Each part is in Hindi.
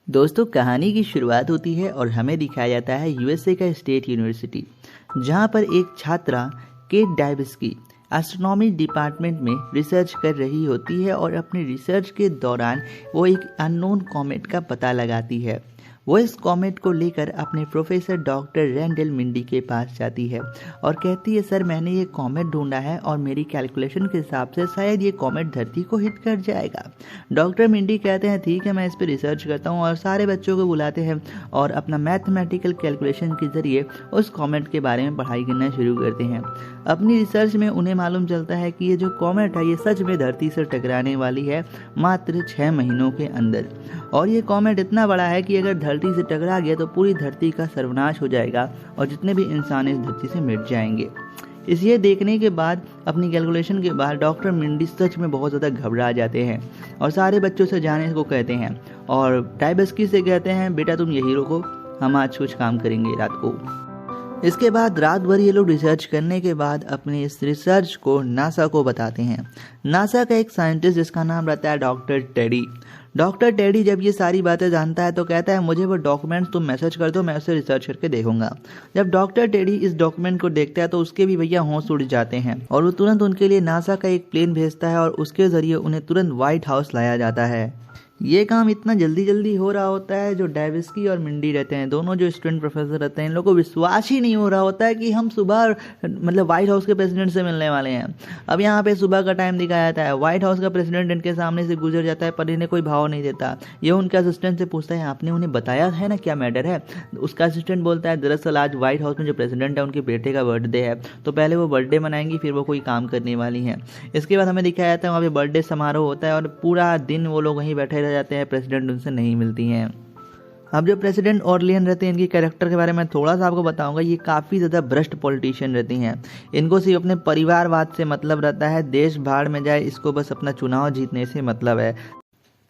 दोस्तों, कहानी की शुरुआत होती है और हमें दिखाया जाता है यूएसए का स्टेट यूनिवर्सिटी, जहां पर एक छात्रा केट डाइबिस्की एस्ट्रोनॉमी डिपार्टमेंट में रिसर्च कर रही होती है और अपने रिसर्च के दौरान वो एक अननोन कॉमेट का पता लगाती है। वो इस कॉमेट को लेकर अपने प्रोफेसर डॉक्टर रैंडल मिंडी के पास जाती है और कहती है, सर मैंने ये कॉमेट ढूंढा है और मेरी कैलकुलेशन के हिसाब से शायद ये कॉमेट धरती को हिट कर जाएगा। डॉक्टर मिंडी कहते हैं, ठीक है मैं इस पर रिसर्च करता हूँ, और सारे बच्चों को बुलाते हैं और अपना मैथमेटिकल कैलकुलेशन के जरिए उस कॉमेट के बारे में पढ़ाई करना शुरू करते हैं। अपनी रिसर्च में उन्हें मालूम चलता है कि ये जो कॉमेट है ये सच में धरती से टकराने वाली है मात्र 6 महीनों के अंदर, और ये कॉमेट इतना बड़ा है कि अगर धरती से टकरा गया तो पूरी धरती का सर्वनाश हो जाएगा और जितने भी इंसान इस धरती से मिट जाएंगे। इसे देखने के बाद, अपनी कैलकुलेशन के बाद डॉक्टर मिंडी सच में बहुत ज़्यादा घबरा जाते हैं और सारे बच्चों से जाने को कहते हैं और डाइबिस्की से कहते हैं, बेटा तुम यही रुको, हम आज कुछ काम करेंगे रात को। इसके बाद रात भर ये लोग रिसर्च करने के बाद अपने इस रिसर्च को नासा को बताते हैं। नासा का एक साइंटिस्ट जिसका नाम रहता है डॉक्टर टेडी जब ये सारी बातें जानता है तो कहता है, मुझे वो डॉक्यूमेंट्स तुम मैसेज कर दो, मैं उसे रिसर्च करके देखूंगा। जब डॉक्टर टेडी इस डॉक्यूमेंट को देखता है तो उसके भी भैया होश उड़ जाते हैं और वो तुरंत उनके लिए नासा का एक प्लेन भेजता है और उसके जरिए उन्हें तुरंत व्हाइट हाउस लाया जाता है। ये काम इतना जल्दी हो रहा होता है, जो डाइबिस्की और मिंडी रहते हैं, दोनों जो स्टूडेंट प्रोफेसर रहते हैं, इन लोगों को विश्वास ही नहीं हो रहा होता है कि हम सुबह व्हाइट हाउस के प्रेसिडेंट से मिलने वाले हैं। अब यहाँ पे सुबह का टाइम दिखाया जाता है, व्हाइट हाउस का प्रेसिडेंट इनके सामने से गुजर जाता है पर इन्हें कोई भाव नहीं देता। ये उनके असिस्टेंट से पूछता है, आपने उन्हें बताया है ना क्या मैटर है? उसका असिस्टेंट बोलता है, दरअसल आज व्हाइट हाउस में जो प्रेसिडेंट है उनके बेटे का बर्थडे है, तो पहले वो बर्थडे मनाएंगी फिर वो कोई काम करने वाली हैं। इसके बाद हमें दिखाया जाता है वहाँ पे बर्थडे समारोह होता है और पूरा दिन वो लोग वहीं बैठे रह जाते हैं, प्रेसिडेंट उनसे नहीं मिलती हैं। अब जो प्रेसिडेंट ऑर्लियन रहते हैं, इनकी कैरेक्टर के बारे में थोड़ा सा आपको बताऊंगा। ये काफ़ी ज़्यादा भ्रष्ट पॉलिटिशियन रहती हैं। इनको सिर्फ अपने परिवारवाद से मतलब रहता है, देश भाड़ में जाए, इसको बस अपना चुनाव जीतने से मतलब है।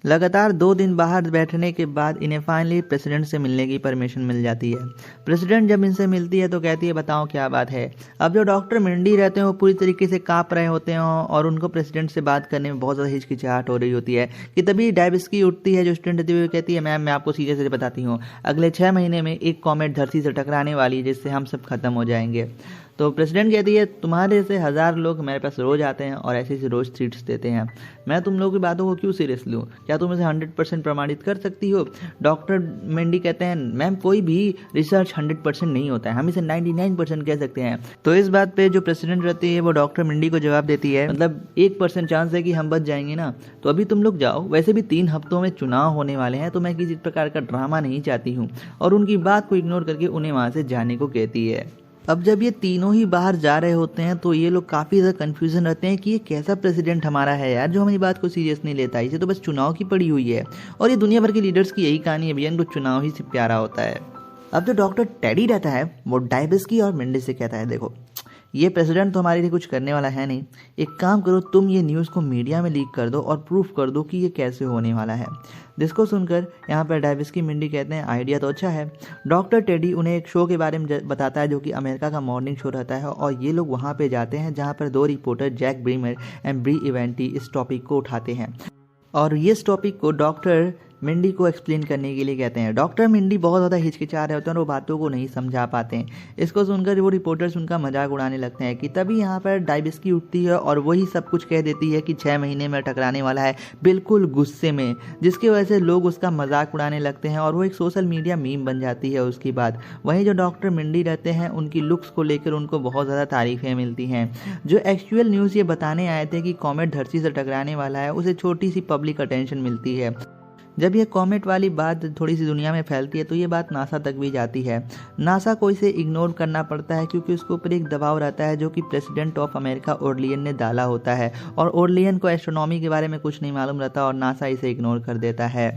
लगातार 2 दिन बाहर बैठने के बाद इन्हें फाइनली प्रेसिडेंट से मिलने की परमिशन मिल जाती है। प्रेसिडेंट जब इनसे मिलती है तो कहती है, बताओ क्या बात है। अब जो डॉक्टर मिंडी रहते हैं वो पूरी तरीके से काँप रहे होते हैं और उनको प्रेसिडेंट से बात करने में बहुत ज़्यादा हिचकिचाहट हो रही होती है कि तभी डाइबिस्की उठती है, जो स्टूडेंट रहती है, कहती है, मैम मैं आपको सीधे से बताती हूँ, अगले 6 महीने में एक कॉमेट धरती से टकराने वाली है जिससे हम सब खत्म हो जाएंगे। तो प्रेसिडेंट कहती है, तुम्हारे से 1000 लोग मेरे पास रोज आते हैं और ऐसे रोज ट्रीट्स देते हैं, मैं तुम लोगों की बातों को क्यों सीरियस लूँ? क्या तुम इसे 100% प्रमाणित कर सकती हो? डॉक्टर मिंडी कहते हैं, मैम कोई भी रिसर्च 100% नहीं होता है, हम इसे 99% कह सकते हैं। तो इस बात पे जो प्रेसिडेंट रहती है वो डॉक्टर मिंडी को जवाब देती है, मतलब 1% चांस है कि हम बच जाएंगे ना, तो अभी तुम लोग जाओ, वैसे भी 3 हफ्तों में चुनाव होने वाले हैं, तो मैं किसी प्रकार का ड्रामा नहीं चाहती हूँ, और उनकी बात को इग्नोर करके उन्हें वहां से जाने को कहती है। अब जब ये तीनों ही बाहर जा रहे होते हैं तो ये लोग काफ़ी ज़्यादा कन्फ्यूजन रहते हैं कि ये कैसा प्रेसिडेंट हमारा है यार, जो हमारी बात को सीरियस नहीं लेता, इसे तो बस चुनाव की पड़ी हुई है। और ये दुनिया भर के लीडर्स की यही कहानी है भैया, इनको चुनाव ही से प्यारा होता है। अब जो डॉक्टर टेडी रहता है वो डाइबिस्की और मिंडी से कहता है, देखो ये प्रेसिडेंट तो हमारे लिए कुछ करने वाला है नहीं, एक काम करो, तुम ये न्यूज़ को मीडिया में लीक कर दो और प्रूफ कर दो कि ये कैसे होने वाला है। जिसको सुनकर यहाँ पर डाइबिस्की मिंडी कहते हैं, आइडिया तो अच्छा है। डॉक्टर टेडी उन्हें एक शो के बारे में बताता है जो कि अमेरिका का मॉर्निंग शो रहता है, और ये लोग वहाँ पे जाते हैं जहाँ पर 2 रिपोर्टर जैक ब्रीमर एंड ब्री इवेंटी इस टॉपिक को उठाते हैं और इस टॉपिक को डॉक्टर मिंडी को एक्सप्लेन करने के लिए कहते हैं। डॉक्टर मिंडी बहुत ज़्यादा हिचकिचा रहे होते हैं और वो बातों को नहीं समझा पाते हैं। इसको सुनकर वो रिपोर्टर्स उनका मजाक उड़ाने लगते हैं कि तभी यहाँ पर डाइबिस्की उठती है और वही सब कुछ कह देती है कि 6 महीने में टकराने वाला है, बिल्कुल गुस्से में, जिसकी वजह से लोग उसका मजाक उड़ाने लगते हैं और वो एक सोशल मीडिया मीम बन जाती है उसके बाद। वहीं जो डॉक्टर मिंडी रहते हैं उनकी लुक्स को लेकर उनको बहुत ज़्यादा तारीफें मिलती हैं। जो एक्चुअल न्यूज़ ये बताने आए थे कि कॉमेट धरती से टकराने वाला है, उसे छोटी सी पब्लिक अटेंशन मिलती है। जब ये कॉमेट वाली बात थोड़ी सी दुनिया में फैलती है तो ये बात नासा तक भी जाती है। नासा को इसे इग्नोर करना पड़ता है क्योंकि उसके ऊपर एक दबाव रहता है जो कि प्रेसिडेंट ऑफ अमेरिका ऑर्लियन ने डाला होता है, और ऑर्लियन को एस्ट्रोनॉमी के बारे में कुछ नहीं मालूम रहता और नासा इसे इग्नोर कर देता है।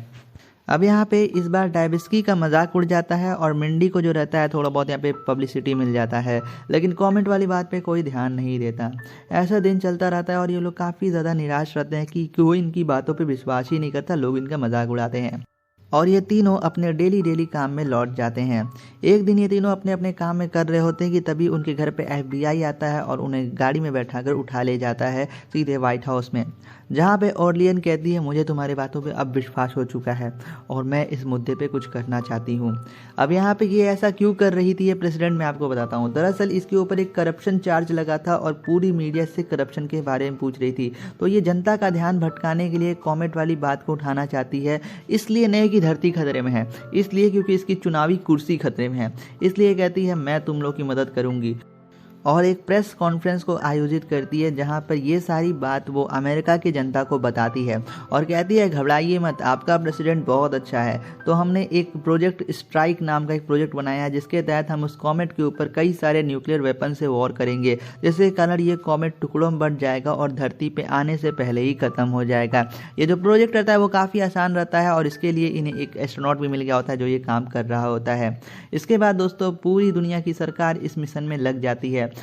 अब यहाँ पे इस बार डाइबिस्की का मजाक उड़ जाता है और मिंडी को जो रहता है थोड़ा बहुत यहाँ पे पब्लिसिटी मिल जाता है, लेकिन कमेंट वाली बात पे कोई ध्यान नहीं देता। ऐसा दिन चलता रहता है और ये लोग काफ़ी ज़्यादा निराश रहते हैं कि कोई इनकी बातों पे विश्वास ही नहीं करता, लोग इनका मजाक उड़ाते हैं। और ये तीनों अपने डेली काम में लौट जाते हैं। एक दिन ये तीनों अपने अपने काम में कर रहे होते हैं कि तभी उनके घर पे FBI आता है और उन्हें गाड़ी में बैठाकर उठा ले जाता है सीधे व्हाइट हाउस में। जहाँ पे ऑर्लियन कहती है मुझे तुम्हारी बातों पे अब विश्वास हो चुका है और मैं इस मुद्दे पे कुछ करना चाहती हूँ। अब यहाँ पे ये ऐसा क्यों कर रही थी ये प्रेसिडेंट, मैं आपको बताता हूँ। दरअसल इसके ऊपर एक करप्शन चार्ज लगा था और पूरी मीडिया से करप्शन के बारे में पूछ रही थी, तो ये जनता का ध्यान भटकाने के लिए कॉमेट वाली बात को उठाना चाहती है। इसलिए नहीं कि धरती खतरे में है, इसलिए क्योंकि इसकी चुनावी कुर्सी खतरे में है, इसलिए कहती है मैं तुम लोग की मदद करूंगी। और एक प्रेस कॉन्फ्रेंस को आयोजित करती है जहां पर ये सारी बात वो अमेरिका की जनता को बताती है और कहती है घबराइए मत, आपका प्रेसिडेंट बहुत अच्छा है। तो हमने एक प्रोजेक्ट स्ट्राइक नाम का एक प्रोजेक्ट बनाया है जिसके तहत हम उस कॉमेट के ऊपर कई सारे न्यूक्लियर वेपन से वॉर करेंगे, जिसके कारण ये कॉमेट टुकड़ों में बंट जाएगा और धरती पे आने से पहले ही खत्म हो जाएगा। ये जो प्रोजेक्ट रहता है वो काफ़ी आसान रहता है और इसके लिए इन्हें एक एस्ट्रोनॉट भी मिल गया होता है जो ये काम कर रहा होता है। इसके बाद दोस्तों पूरी दुनिया की सरकार इस मिशन में लग जाती है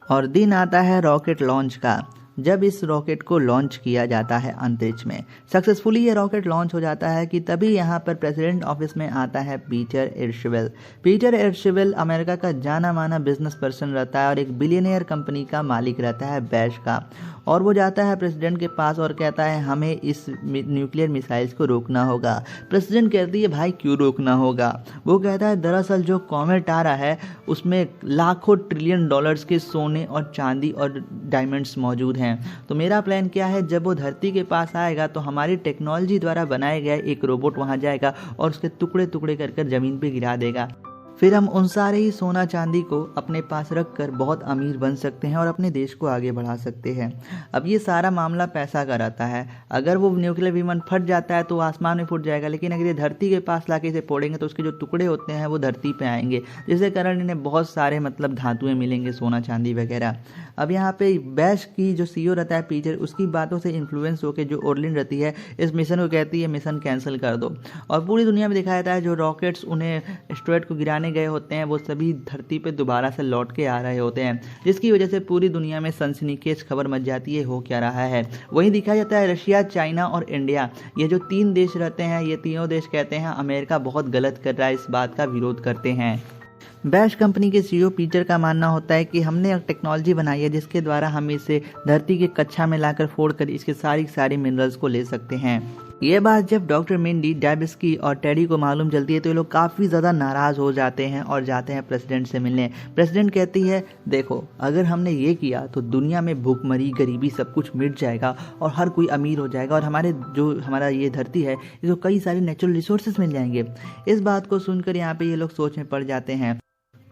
और दिन आता है रॉकेट लॉन्च का। जब इस रॉकेट को लॉन्च किया जाता है अंतरिक्ष में, सक्सेसफुली ये रॉकेट लॉन्च हो जाता है कि तभी यहाँ पर प्रेसिडेंट ऑफिस में आता है पीटर एर्शवेल। पीटर एर्शवेल अमेरिका का जाना माना बिजनेस पर्सन रहता है और एक बिलियनियर कंपनी का मालिक रहता है बैश का। और वो जाता है प्रेसिडेंट के पास और कहता है हमें इस न्यूक्लियर मिसाइल्स को रोकना होगा। प्रेसिडेंट कहती है भाई क्यों रोकना होगा? वो कहता है दरअसल जो कॉमेट आ रहा है उसमें लाखों ट्रिलियन डॉलर्स के सोने और चांदी और डायमंड्स मौजूद हैं। तो मेरा प्लान क्या है, जब वो धरती के पास आएगा तो हमारी टेक्नोलॉजी द्वारा बनाया गया एक रोबोट वहां जाएगा और उसके टुकड़े टुकड़े कर जमीन पे गिरा देगा। फिर हम उन सारे ही सोना चांदी को अपने पास रख कर बहुत अमीर बन सकते हैं और अपने देश को आगे बढ़ा सकते हैं। अब ये सारा मामला पैसा का रहता है। अगर वो न्यूक्लियर विमान फट जाता है तो आसमान में फूट जाएगा, लेकिन अगर ये धरती के पास लाके इसे फोड़ेंगे तो उसके जो टुकड़े होते हैं वो धरती पे आएंगे, जिसके कारण इन्हें बहुत सारे मतलब धातुएं मिलेंगे, सोना चांदी वगैरह। अब यहाँ पे बैश की जो सीईओ रहता है पीटर, उसकी बातों से इन्फ्लुएंस होकर जो ऑर्लिन रहती है इस मिशन को कहती है मिशन कैंसिल कर दो। और पूरी दुनिया में दिखाया जाता है जो रॉकेट्स उन्हें एस्टेरॉयड को गिराने गए होते हैं वो सभी धरती पे दोबारा से लौट के आ रहे होते हैं, जिसकी वजह से पूरी दुनिया में सनसनीखेज खबर मच जाती है हो क्या रहा है। वहीं दिखाया जाता है रशिया, चाइना और इंडिया, ये जो 3 देश रहते हैं, ये तीनों देश कहते हैं अमेरिका बहुत गलत कर रहा है, इस बात का विरोध करते हैं। बैश कंपनी के सीईओ पीटर का मानना होता है कि हमने एक टेक्नोलॉजी बनाई है जिसके द्वारा हम इसे धरती के कक्षा में लाकर फोड़कर इसके सारी मिनरल्स को ले सकते हैं। ये बात जब डॉक्टर मिंडी, डायबिस्की और टेडी को मालूम चलती है तो ये लोग काफ़ी ज़्यादा नाराज़ हो जाते हैं और जाते हैं प्रेसिडेंट से मिलने। प्रेसिडेंट कहती है देखो अगर हमने ये किया तो दुनिया में भूखमरी, गरीबी सब कुछ मिट जाएगा और हर कोई अमीर हो जाएगा और हमारा ये धरती है इसको कई सारे नेचुरल रिसोर्सेज मिल जाएंगे। इस बात को सुनकर यहाँ पे ये लोग सोच में पड़ जाते हैं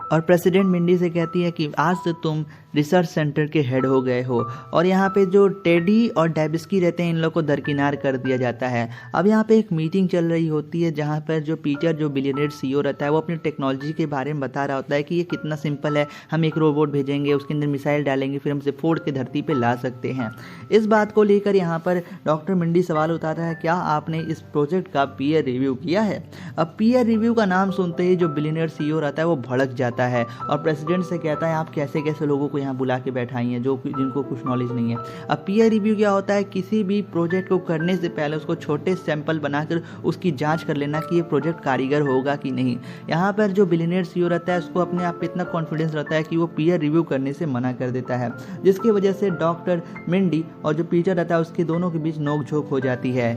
और प्रेसिडेंट मिंडी से कहती है कि आज से तुम रिसर्च सेंटर के हेड हो गए हो। और यहाँ पे जो टेडी और डायबिस्की रहते हैं इन लोग को दरकिनार कर दिया जाता है। अब यहाँ पे एक मीटिंग चल रही होती है जहाँ पर जो पीटर, जो बिलियनियर सीईओ रहता है, वो अपनी टेक्नोलॉजी के बारे में बता रहा होता है कि ये कितना सिंपल है, हम एक रोबोट भेजेंगे, उसके अंदर मिसाइल डालेंगे, फिर हम उसे फोड़ के धरती पर ला सकते हैं। इस बात को लेकर यहाँ पर डॉक्टर मिंडी सवाल उठाता है क्या आपने इस प्रोजेक्ट का पीयर रिव्यू किया है? अब पीयर रिव्यू का नाम सुनते ही जो बिलियनियर सीईओ रहता है वो भड़क जाता है और प्रेसिडेंट से कहता है आप कैसे कैसे लोगों को यहाँ बुला के बैठाई हैं जिनको कुछ नॉलेज नहीं है। अब पीयर रिव्यू क्या होता है, किसी भी प्रोजेक्ट को करने से पहले उसको छोटे सैंपल बनाकर उसकी जांच कर लेना कि ये प्रोजेक्ट कारीगर होगा कि नहीं। यहाँ पर जो बिलियनियर सीईओ रहता है उसको अपने आप पे इतना कॉन्फिडेंस रहता है कि वो पीयर रिव्यू करने से मना कर देता है, जिसकी वजह से डॉक्टर मिंडी और जो पीटर रहता है उसके दोनों के बीच नोकझोंक हो जाती है।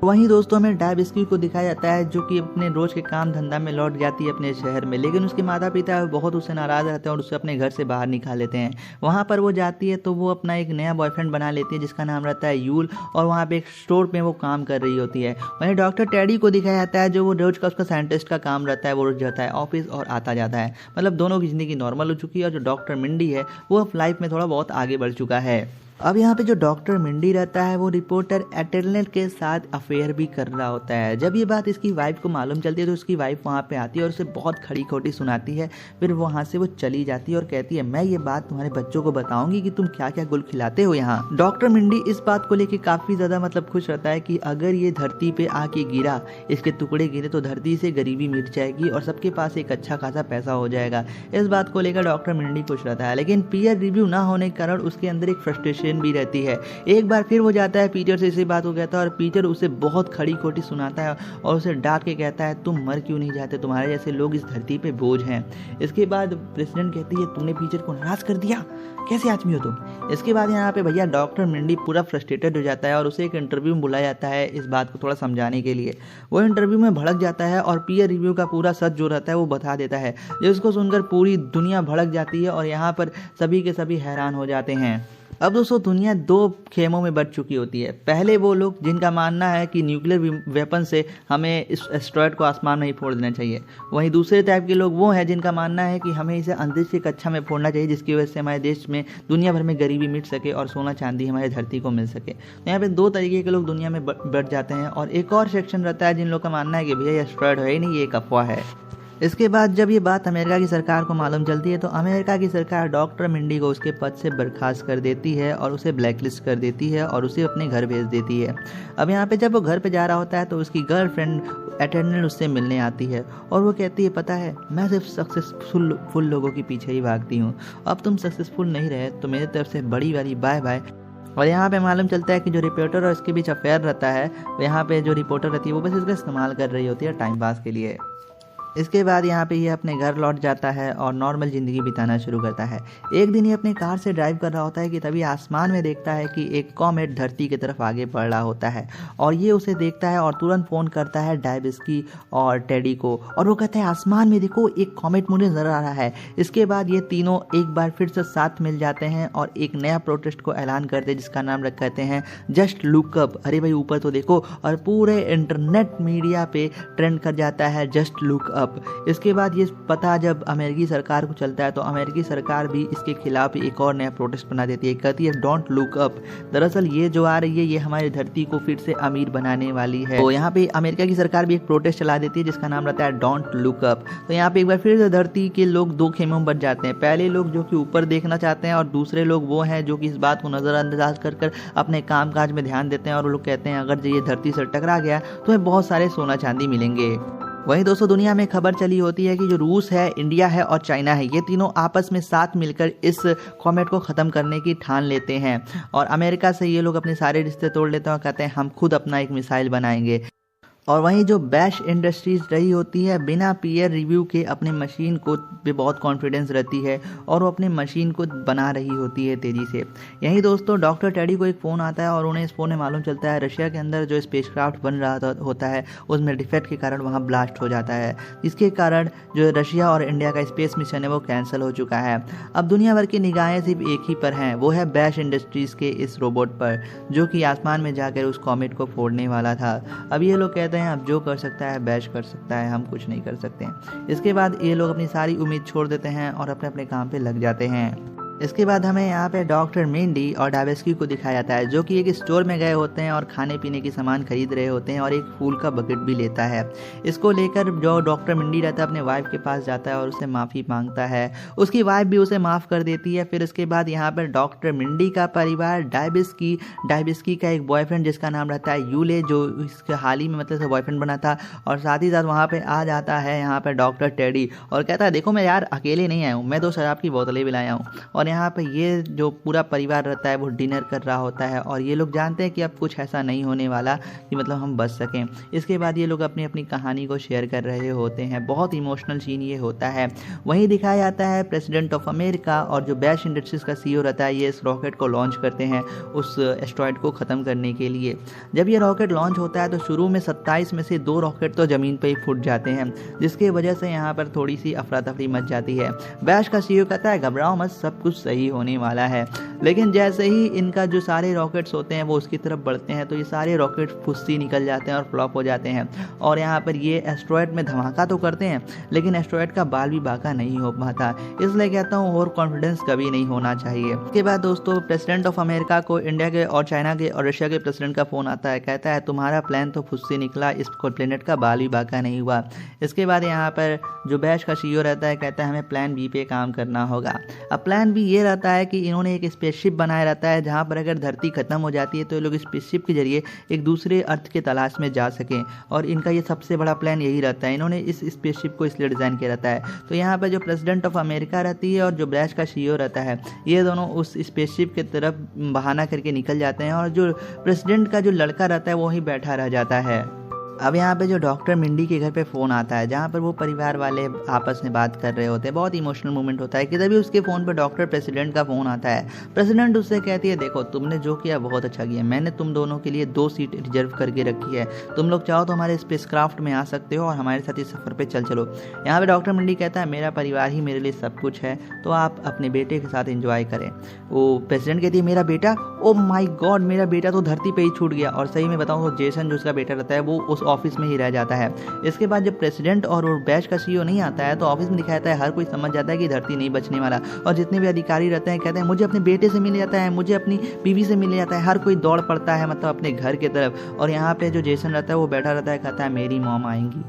वहीं दोस्तों में डायबिस्की को दिखाया जाता है जो कि अपने रोज के काम धंधा में लौट जाती है अपने शहर में, लेकिन उसके माता पिता बहुत उससे नाराज रहते हैं और उसे अपने घर से बाहर निकाल लेते हैं। वहां पर वो जाती है तो वो अपना एक नया बॉयफ्रेंड बना लेती है जिसका नाम रहता है यूल, और वहां पे एक स्टोर में वो काम कर रही होती है। वहीं डॉक्टर टेडी को दिखाया जाता है जो वो रोज का उसका साइंटिस्ट का काम रहता है, वो रोज जाता है ऑफिस और आता जाता है, मतलब दोनों की जिंदगी नॉर्मल हो चुकी है। और जो डॉक्टर मिंडी है वो लाइफ में थोड़ा बहुत आगे बढ़ चुका है। अब यहाँ पे जो डॉक्टर मिंडी रहता है वो रिपोर्टर एटेलनेट के साथ अफेयर भी कर रहा होता है। जब ये बात इसकी वाइफ को मालूम चलती है तो उसकी वाइफ वहाँ पे आती है और उसे बहुत खड़ी खोटी सुनाती है। फिर वहाँ से वो चली जाती है और कहती है मैं ये बात तुम्हारे बच्चों को बताऊंगी कि तुम क्या क्या गुल खिलाते हो यहाँ। डॉक्टर मिंडी इस बात को लेकर काफी ज्यादा मतलब खुश रहता है कि अगर ये धरती पे आके गिरा, इसके टुकड़े गिरे तो धरती से गरीबी मिट जाएगी और सबके पास एक अच्छा खासा पैसा हो जाएगा। इस बात को लेकर डॉक्टर मिंडी खुश रहता है, लेकिन पीयर रिव्यू ना होने के कारण उसके अंदर एक फ्रस्ट्रेशन टेंशन भी रहती है। एक बार फिर वो जाता है पीटर से इसी बात को कहता है और पीटर उसे बहुत खड़ी खोटी सुनाता है और उसे डांट के कहता है तुम मर क्यों नहीं जाते, तुम्हारे जैसे लोग इस धरती पे बोझ हैं। इसके बाद प्रेसिडेंट कहती है तुमने पीटर को नाराज कर दिया, कैसे आदमी हो तुम। इसके बाद यहाँ पे भैया डॉक्टर मिंडी पूरा फ्रस्ट्रेटेड हो जाता है और उसे एक इंटरव्यू में बुलाया जाता है इस बात को थोड़ा समझाने के लिए। वो इंटरव्यू में भड़क जाता है और पीयर रिव्यू का पूरा सच जो रहता है वो बता देता है, जिसको सुनकर पूरी दुनिया भड़क जाती है और यहाँ पर सभी के सभी हैरान हो जाते हैं। अब दोस्तों दुनिया दो खेमों में बट चुकी होती है। पहले वो लोग जिनका मानना है कि न्यूक्लियर वेपन से हमें इस एस्ट्रॉयड को आसमान में ही फोड़ देना चाहिए, वहीं दूसरे टाइप के लोग वो हैं जिनका मानना है कि हमें इसे अंतरिक्ष की कक्षा में फोड़ना चाहिए, जिसकी वजह से हमारे देश में दुनिया भर में गरीबी मिट सके और सोना चांदी हमारे धरती को मिल सके। तो यहाँ पे दो तरीके के लोग दुनिया में बढ़ जाते हैं और एक और सेक्शन रहता है जिन लोग का मानना है कि भैया ये एस्ट्रॉयड है ही नहीं, ये एक अफवाह है। इसके बाद जब ये बात अमेरिका की सरकार को मालूम चलती है तो अमेरिका की सरकार डॉक्टर मिंडी को उसके पद से बर्खास्त कर देती है और उसे ब्लैकलिस्ट कर देती है और उसे अपने घर भेज देती है। अब यहाँ पे जब वो घर पे जा रहा होता है तो उसकी गर्लफ्रेंड अटेंडेंट उससे मिलने आती है और वो कहती है पता है मैं सिर्फ सक्सेसफुल लोगों के पीछे ही भागती हूँ, अब तुम सक्सेसफुल नहीं रहे तो मेरी तरफ से बड़ी वाली बाय बाय। और यहाँ पे मालूम चलता है कि जो रिपोर्टर और इसके बीच अफेयर रहता है, यहाँ पे जो रिपोर्टर रहती है वो बस इसका इस्तेमाल कर रही होती है टाइम पास के लिए। इसके बाद यहाँ पे ये अपने घर लौट जाता है और नॉर्मल ज़िंदगी बिताना शुरू करता है। एक दिन ये अपनी कार से ड्राइव कर रहा होता है कि तभी आसमान में देखता है कि एक कॉमेट धरती की तरफ आगे बढ़ रहा होता है और ये उसे देखता है और तुरंत फ़ोन करता है डायबिस्की और टेडी को और वो कहता है आसमान में देखो एक कॉमेट मुझे नजर आ रहा है। इसके बाद ये तीनों एक बार फिर से साथ मिल जाते हैं और एक नया प्रोटेस्ट को ऐलान करते हैं जिसका नाम रख कहते हैं जस्ट लुक अप। अरे भाई ऊपर तो देखो, और पूरे इंटरनेट मीडिया पे ट्रेंड कर जाता है जस्ट लुक अप। इसके बाद ये पता जब अमेरिकी सरकार को चलता है तो अमेरिकी सरकार भी इसके खिलाफ एक और नया प्रोटेस्ट बना देती है, कहती है डोंट लुक अप। दरअसल ये जो आ रही है ये हमारी धरती को फिर से अमीर बनाने वाली है। तो यहाँ पे अमेरिका की सरकार भी एक प्रोटेस्ट चला देती है जिसका नाम रहता है डोंट लुक अप। तो यहाँ पे एक बार फिर से धरती के लोग दो खेमों में बच जाते हैं। पहले लोग जो कि ऊपर देखना चाहते हैं और दूसरे लोग वो हैं जो कि इस बात को नजरअंदाज कर अपने काम काज में ध्यान देते हैं और वो लोग कहते हैं अगर ये धरती से टकरा गया तो हमें बहुत सारे सोना चांदी मिलेंगे। वहीं दोस्तों दुनिया में खबर चली होती है कि जो रूस है, इंडिया है और चाइना है, ये तीनों आपस में साथ मिलकर इस कॉमेट को ख़त्म करने की ठान लेते हैं और अमेरिका से ये लोग अपने सारे रिश्ते तोड़ लेते हैं और कहते हैं हम खुद अपना एक मिसाइल बनाएंगे। और वहीं जो बैश इंडस्ट्रीज रही होती है बिना पीयर रिव्यू के अपने मशीन को पे बहुत कॉन्फिडेंस रहती है और वो अपनी मशीन को बना रही होती है तेज़ी से। यहीं दोस्तों डॉक्टर टेडी को एक फ़ोन आता है और उन्हें इस फ़ोन में मालूम चलता है रशिया के अंदर जो स्पेसक्राफ्ट बन रहा होता है उसमें डिफेक्ट के कारण वहाँ ब्लास्ट हो जाता है, जिसके कारण जो रशिया और इंडिया का स्पेस मिशन है वो कैंसिल हो चुका है। अब दुनिया भर की निगाहें सिर्फ एक ही पर हैं, वो है बैश इंडस्ट्रीज़ के इस रोबोट पर जो कि आसमान में जाकर उस कॉमेट को फोड़ने वाला था। अब ये लोग कहते हैं अब जो कर सकता है बैश कर सकता है, हम कुछ नहीं कर सकते हैं। इसके बाद ये लोग अपनी सारी उम्मीद छोड़ देते हैं और अपने अपने काम पे लग जाते हैं। इसके बाद हमें यहाँ पे डॉक्टर मिंडी और डायबिस्की को दिखाया जाता है जो कि एक स्टोर में गए होते हैं और खाने पीने की सामान खरीद रहे होते हैं और एक फूल का बकेट भी लेता है। इसको लेकर जो डॉक्टर मिंडी रहता है अपने वाइफ के पास जाता है और उससे माफ़ी मांगता है। उसकी वाइफ भी उसे माफ़ कर देती है। फिर इसके बाद यहाँ पर डॉक्टर मिंडी का परिवार डायबिस्की का एक बॉयफ्रेंड जिसका नाम रहता है यूले, जो इसके हाल ही में मतलब बॉयफ्रेंड बना था, और साथ ही साथ वहाँ पर आ जाता है यहाँ पर डॉक्टर टेडी और कहता है देखो मैं यार अकेले नहीं आया हूँ, मैं 2 शराब की बोतलें भी लाया हूँ। और यहाँ पे ये जो पूरा परिवार रहता है वो डिनर कर रहा होता है और ये लोग जानते हैं कि अब कुछ ऐसा नहीं होने वाला कि मतलब हम बच सकें। इसके बाद ये लोग अपनी अपनी कहानी को शेयर कर रहे होते हैं। बहुत इमोशनल सीन ये होता है। वहीं दिखाया जाता है प्रेसिडेंट ऑफ अमेरिका और जो बैश इंडस्ट्रीज का CEO रहता है ये इस रॉकेट को लॉन्च करते हैं उस एस्ट्रॉयड को ख़त्म करने के लिए। जब ये रॉकेट लॉन्च होता है तो शुरू में 27 में से 2 रॉकेट तो ज़मीन पर ही फूट जाते हैं, जिसकी वजह से यहाँ पर थोड़ी सी अफरा तफरी मच जाती है। बैश का CEO कहता है घबराओ मत, सब कुछ सही होने वाला है। लेकिन जैसे ही इनका जो सारे रॉकेट्स होते हैं वो उसकी तरफ बढ़ते हैं तो ये सारे रॉकेट फुस्सी निकल जाते हैं और फ्लॉप हो जाते हैं और यहाँ पर ये एस्ट्रॉयड में धमाका तो करते हैं लेकिन एस्ट्रॉयड का बाल भी बाका नहीं हो पाता। इसलिए कहता हूँ ओवर कॉन्फिडेंस कभी नहीं होना चाहिए। इसके बाद दोस्तों प्रेसिडेंट ऑफ अमेरिका को इंडिया के और चाइना के और रशिया के प्रेसिडेंट का फोन आता है, कहता है तुम्हारा प्लान तो फुस्सी निकला, इस प्लेनेट का बाल भी बाका नहीं हुआ। इसके बाद यहाँ पर जो बैश का CEO रहता है कहता है हमें प्लान B पे काम करना होगा। अब प्लान B ये रहता है कि इन्होंने एक स्पेसशिप बनाया रहता है जहाँ पर अगर धरती खत्म हो जाती है तो ये लोग स्पेसशिप के जरिए एक दूसरे अर्थ के तलाश में जा सकें, और इनका ये सबसे बड़ा प्लान यही रहता है। इन्होंने इस स्पेसशिप को इसलिए डिज़ाइन किया रहता है। तो यहाँ पर जो प्रेसिडेंट ऑफ अमेरिका रहती है और जो ब्रैश का CEO रहता है, ये दोनों उस स्पेसशिप की तरफ बहाना करके निकल जाते हैं, और जो प्रेसिडेंट का जो लड़का रहता है वो वहीं बैठा रह जाता है। अब यहाँ पे जो डॉक्टर मिंडी के घर पे फ़ोन आता है जहाँ पर वो परिवार वाले आपस में बात कर रहे होते हैं। बहुत इमोशनल मोमेंट होता है कि तभी उसके फ़ोन पे डॉक्टर प्रेसिडेंट का फ़ोन आता है। प्रेसिडेंट उससे कहती है, देखो तुमने जो किया बहुत अच्छा किया, मैंने तुम दोनों के लिए 2 सीट रिजर्व करके रखी है, तुम लोग चाहो तो हमारे स्पेसक्राफ्ट में आ सकते हो और हमारे साथ इस सफ़र पर चलो। यहाँ पर डॉक्टर मिंडी कहता है, मेरा परिवार ही मेरे लिए सब कुछ है, तो आप अपने बेटे के साथ इंजॉय करें। वो प्रेसिडेंट कहती है, मेरा बेटा? ओ माई गॉड, मेरा बेटा तो धरती पर ही छूट गया। और सही में बताऊँ तो जेसन जो उसका बेटा रहता है वो उस ऑफिस में ही रह जाता है। इसके बाद जब प्रेसिडेंट और ब्रैश का CEO नहीं आता है तो ऑफिस में दिखाया जाता है, हर कोई समझ जाता है कि धरती नहीं बचने वाला, और जितने भी अधिकारी रहते हैं कहते हैं मुझे अपने बेटे से मिल जाता है, मुझे अपनी बीवी से मिल जाता है। हर कोई दौड़ पड़ता है मतलब अपने घर की तरफ, और यहाँ पे जो जेसन रहता है वो बैठा रहता है, कहता है मेरी मॉम आएंगी।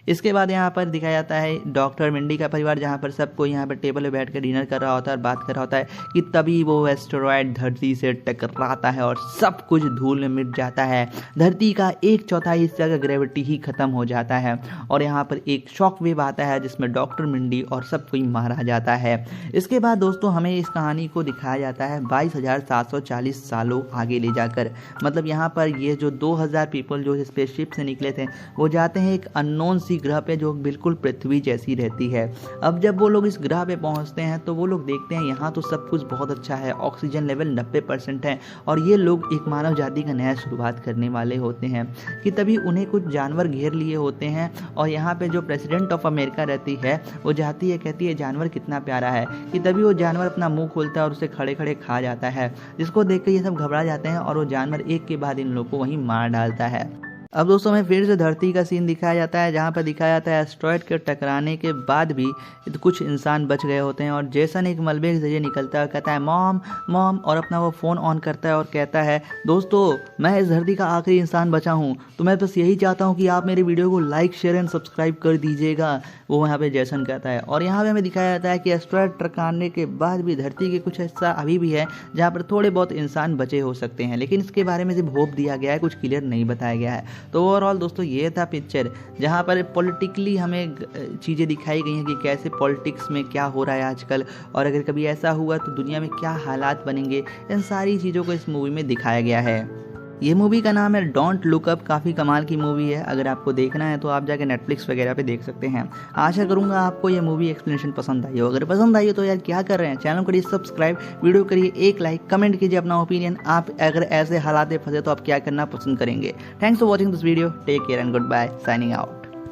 इसके बाद यहाँ पर दिखाया जाता है डॉक्टर मिंडी का परिवार जहाँ पर सबको यहाँ पर टेबल पे बैठ कर डिनर कर रहा होता है और बात कर रहा होता है कि तभी वो एस्टेरॉयड धरती से टकराता है और सब कुछ धूल में मिट जाता है। धरती का 1/4 हिस्सा का ग्रेविटी ही खत्म हो जाता है, और यहाँ पर एक शॉक वेव आता है जिसमें डॉक्टर मिंडी और सब कोई मारा जाता है। इसके बाद दोस्तों हमें इस कहानी को दिखाया जाता है 22,740 सालों आगे ले जाकर। मतलब यहाँ पर ये जो 2000 पीपल जो स्पेसशिप से निकले थे वो जाते हैं एक अननोन सी ग्रह पे जो बिल्कुल पृथ्वी जैसी रहती है। अब जब वो लोग इस ग्रह पे पहुंचते हैं तो वो लोग देखते हैं यहाँ तो सब कुछ बहुत अच्छा है, ऑक्सीजन लेवल 90% है, और ये लोग एक मानव जाति का नया शुरुआत करने वाले होते हैं कि तभी उन्हें कुछ जानवर घेर लिए होते हैं। और यहाँ पे जो प्रेसिडेंट ऑफ अमेरिका रहती है वो जाती है, कहती है जानवर कितना प्यारा है, कि तभी वो जानवर अपना मुंह खोलता है और उसे खड़े खड़े खा जाता है, जिसको देख कर ये सब घबरा जाते हैं और वो जानवर एक के बाद इन लोगों को वहीं मार डालता है। अब दोस्तों में फिर से धरती का सीन दिखाया जाता है जहाँ पर दिखाया जाता है एस्टेरॉयड के टकराने के बाद भी कुछ इंसान बच गए होते हैं, और जेसन एक मलबे के जरिए निकलता है और कहता है मॉम मॉम, और अपना वो फ़ोन ऑन करता है और कहता है, दोस्तों मैं इस धरती का आखिरी इंसान बचा हूँ, तो मैं बस यही चाहता हूँ कि आप मेरे वीडियो को लाइक शेयर एंड सब्सक्राइब कर दीजिएगा। वो यहाँ पे जेसन कहता है। और यहाँ पे हमें दिखाया जाता है कि एस्टेरॉयड टकराने के बाद भी धरती के कुछ हिस्सा अभी भी है जहाँ पर थोड़े बहुत इंसान बचे हो सकते हैं, लेकिन इसके बारे में सिर्फ होप दिया गया है, कुछ क्लियर नहीं बताया गया है। तो ओवरऑल दोस्तों ये था पिक्चर जहाँ पर पॉलिटिकली हमें चीज़ें दिखाई गई हैं कि कैसे पॉलिटिक्स में क्या हो रहा है आजकल, और अगर कभी ऐसा हुआ तो दुनिया में क्या हालात बनेंगे, इन सारी चीज़ों को इस मूवी में दिखाया गया है। ये मूवी का नाम है डोंट लुक अप। काफ़ी कमाल की मूवी है, अगर आपको देखना है तो आप जाके नेटफ्लिक्स वगैरह पे देख सकते हैं। आशा करूँगा आपको ये मूवी एक्सप्लेनेशन पसंद आई हो। अगर पसंद आई हो तो यार क्या कर रहे हैं, चैनल करिए सब्सक्राइब, वीडियो करिए एक लाइक, कमेंट कीजिए अपना ओपिनियन। आप अगर ऐसे हालात में फंसे तो आप क्या करना पसंद करेंगे। Thanks for watching this video, take care and goodbye, signing out.